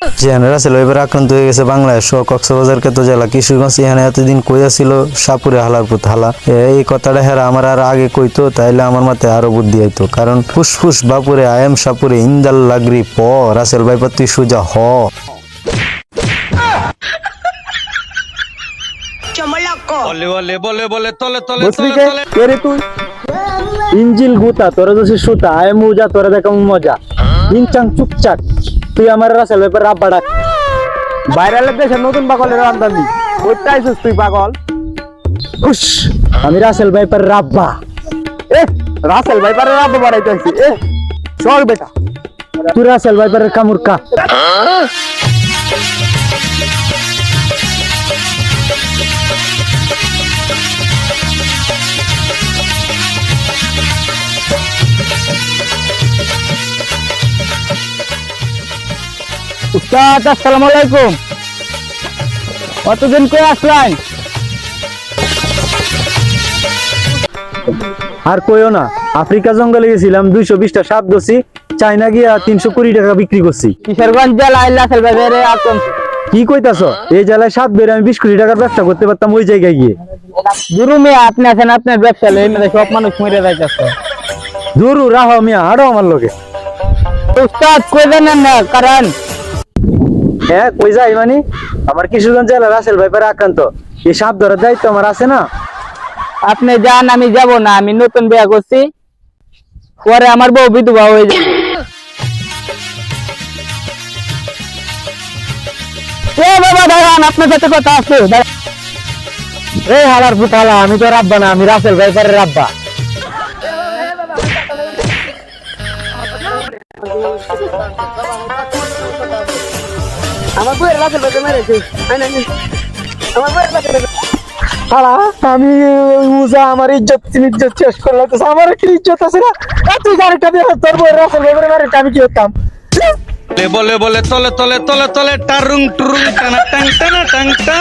Russell viper আক্রান্ত হয়ে গেছে বাংলাদেশ ও কক্সবাজার কেতো জেলা কিশোরগঞ্জ। এখানে এতদিন কইয়া ছিল সাপুরে হালার পুত হালা। এই কথাটা হেরা আমার আর আগে কইতো তাইলে আমার মাথায় আরো বুদ্ধি আইতো। কারণ ফুসফুস বাপুরে আয়াম সাপুরে ইন্দাল লাগরি প রাসেল ভাইপার তুই সুজা হ। ইঞ্জিল গুতা তোরা দোষে সুতা আয় মুজা তোরা দেখা মজা ইনচাং চুপচাক তুই আমার রাসেল ভাইপার রাব্বা ডাক। ভাইরালের দেশে নতুন পাগলের আমদানি ওইটাই তুই পাগল। উস আমি রাসেল ভাইপার রাব্বা। রাসেল ভাইপারের রাব্বা বাড়াইতে আইছি। চল বেটা তুই রাসেল ভাইপারের কামুরকা। উস্তাদ আসসালামু আলাইকুম। কতদিন কই আসলেন? আর কইও না, আফ্রিকা জঙ্গলে গেছিলাম 220টা সাপ ধরছি, চাইনা গিয়া 320 টাকা বিক্রি করছি। কিশোরগঞ্জ জেলায় রাসেল ভাইপারে আতঙ্ক। কি কইতাছ? এই জেলায় সাপ বের আমি 20 কোটি টাকার ব্যবসা করতে পারতাম ওই জায়গায় গিয়ে। গুরু মিয়া আপনি আছেন আপনার ব্যবসা লই না সব মানুষ মরে যাইতাছে। দূর রাহ মিয়া আরো আমার লগে। উস্তাদ কই জানেন না কারণ হ্যাঁ কই যাই মানে আমার কিশোরগঞ্জ জেলা রাসেল ভাইপারে আক্রান্ত, এই সাপ ধরার দায়িত্ব আমার আছে না। আপনি যান আমি যাব না, আমি নতুন বিয়ে করছি, পরে আমার বউ বিধবা হয়ে যাবে। এ বাবা দাঁড়ান, আপনার সাথে কথা আছে। এই হালার ফুটালা আমি তো রাব্বা না, আমি রাসেল ভাইপারের রাব্বা। আমার বউয়ের রাসেল ভাইপার মেরেছে। আমার বউয়ের রাসেল হালা আমি মুজা আমার ইজ্জত শেষ করলো তো আমার কি ইজ্জত আছে না? তুই গাড়িটা দিয়ে তোর বই রাসেল ভাইপারের গাড়িটা আমি কি করতাম? বলে বলে তলে তলে তলে তলে টারুং টুরুং টানা টাং টানা টাং টা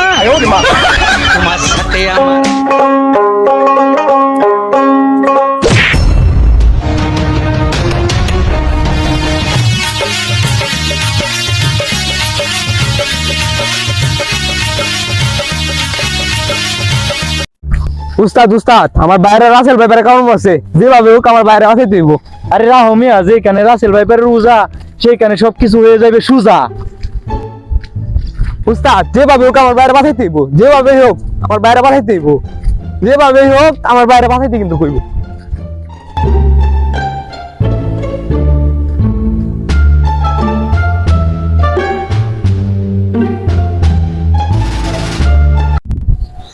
তোমার সাথে আমার উস্তাদ উস্তাদ আমার বাইরে রাসেল ভাইপারে কেমন বসে? যেভাবে হোক আমার বাইরে আছে দিব। আরে রাহ মিয়া, যেখানে রাসেল ভাইপারের উজা সেখানে সবকিছু হয়ে যাবে সুজা। উস্তাদ যেভাবে হোক আমার বাইরে পাঠাইতে হইব, যেভাবে হোক আমার বাইরে পাঠাইতে হইব, যেভাবে হোক আমার বাইরে পাঠাইতে কিন্তু কইব।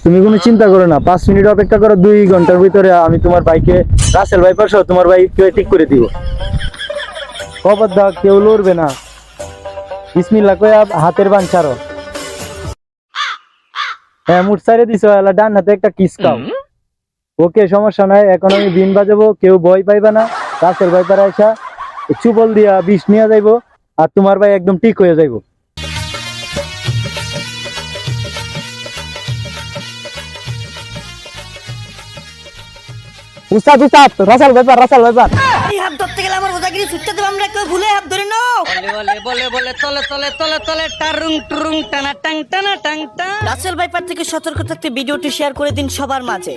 তুমি কোনো চিন্তা করো না, 5 মিনিট অপেক্ষা করো, 2 ঘন্টার ভিতরে আমি তোমার বাইকে রাসেল ভাইপার সহ তোমার বাইকে ঠিক করে দিব। খবর দাও কেউ লড়বে না। বিসমিল্লাহ কইয়া হাতের বান ছাড়ো। হ্যাঁ মুঠ ছাড়ে দিছো, এলা ডান হাতে একটা কিস খাও। ওকে সমস্যা নাই, এখন আমি বিন বাজাবো, কেউ ভয় পাইবা না। রাসেল ভাইপার আইসা চুবল দিয়া বিষ নিয়ে যাইবো আর তোমার ভাই একদম ঠিক হয়ে যাইবো। উস্তাদ উস্তাদ রাসেল ভাইপার রাসেল ভাইপার। এই হাত ধরতে গেলে আমার ওদাগিরি ছুটতে দেব, আমরা কেউ ভুলে হাত ধরে নাও। বলে বলে বলে তলে তলে তলে তলে টারুং টুরুং টানা টাং টানা টাং টা। রাসেল ভাইপার থেকে সতর্ক থাকতে ভিডিওটি শেয়ার করে দিন সবার মাঝে।